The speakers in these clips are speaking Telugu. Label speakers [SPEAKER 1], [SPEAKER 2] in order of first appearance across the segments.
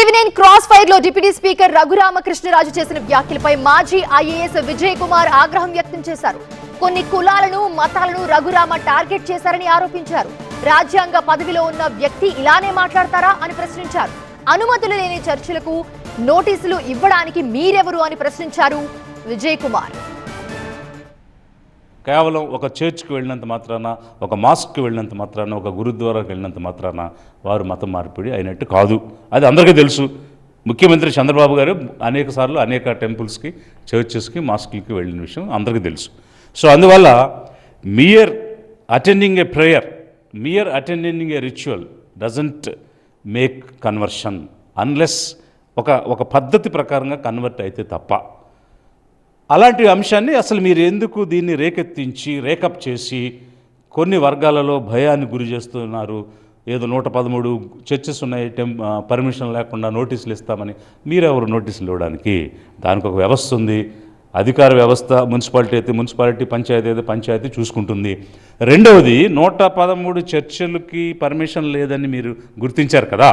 [SPEAKER 1] టీవీ9 క్రాస్ ఫైర్ లో డిప్యూటీ స్పీకర్ రఘురామకృష్ణరాజు చేసిన వ్యాఖ్యలపై మాజీ ఐఏఎస్ విజయ్ కుమార్ ఆగ్రహం వ్యక్తం చేశారు. కొన్ని కులాలను మతాలను రఘురామ టార్గెట్ చేశారని ఆరోపించారు. రాజ్యాంగ పదవిలో ఉన్న వ్యక్తి ఇలానే మాట్లాడతారా అని ప్రశ్నించారు. అనుమతులు లేని చర్చలకు నోటీసులు ఇవ్వడానికి మీరెవరు అని ప్రశ్నించారు విజయ్ కుమార్.
[SPEAKER 2] కేవలం ఒక చర్చ్కి వెళ్ళినంత మాత్రాన, ఒక మాస్క్కి వెళ్ళినంత మాత్రాన, ఒక గురుద్వారాకి వెళ్ళినంత మాత్రాన వారు మతం మార్పిడి అయినట్టు కాదు. అది అందరికీ తెలుసు. ముఖ్యమంత్రి చంద్రబాబు గారు అనేక సార్లు అనేక టెంపుల్స్కి, చర్చెస్కి, మాస్కులకి వెళ్ళిన విషయం అందరికీ తెలుసు. సో అందువల్ల mere attending a prayer, mere attending a ritual doesn't make conversion unless ఒక పద్ధతి ప్రకారంగా కన్వర్ట్ అయితే తప్ప. అలాంటి అంశాన్ని అసలు మీరు ఎందుకు దీన్ని రేకెత్తించి రేకప్ చేసి కొన్ని వర్గాలలో భయాన్ని గురి చేస్తున్నారు? ఏదో 113 చర్చెస్ ఉన్నాయి, పర్మిషన్ లేకుండా నోటీసులు ఇస్తామని. మీరెవరు నోటీసులు ఇవ్వడానికి? దానికి ఒక వ్యవస్థ ఉంది, అధికార వ్యవస్థ. మున్సిపాలిటీ అయితే మున్సిపాలిటీ, పంచాయతీ అయితే పంచాయతీ చూసుకుంటుంది. రెండవది, 113 చర్చలకి పర్మిషన్ లేదని మీరు గుర్తించారు కదా,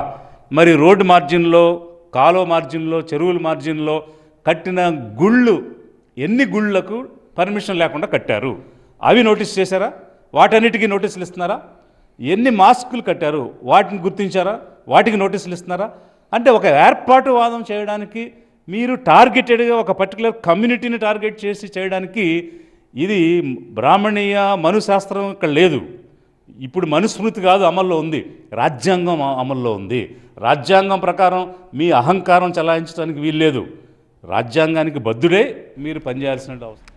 [SPEAKER 2] మరి రోడ్డు మార్జిన్లో, కాలువ మార్జిన్లో, చెరువుల మార్జిన్లో కట్టిన గుళ్ళు ఎన్ని గుళ్ళకు పర్మిషన్ లేకుండా కట్టారు? అవి నోటీస్ చేశారా? వాటన్నిటికీ నోటీసులు ఇస్తున్నారా? ఎన్ని మాస్కులు కట్టారు వాటిని గుర్తించారా? వాటికి నోటీసులు ఇస్తున్నారా? అంటే ఒక ఏర్పాటువాదం చేయడానికి మీరు టార్గెటెడ్గా ఒక పర్టికులర్ కమ్యూనిటీని టార్గెట్ చేసి చేయడానికి, ఇది బ్రాహ్మణీయ మనుశాస్త్రం ఇక్కడ లేదు. ఇప్పుడు మనుస్మృతి కాదు అమల్లో ఉంది, రాజ్యాంగం అమల్లో ఉంది. రాజ్యాంగం ప్రకారం మీ అహంకారం చలాయించడానికి వీల్లేదు. రాజ్యాంగానికి బద్దుడే మీరు పనిచేయాల్సిన అవసరం.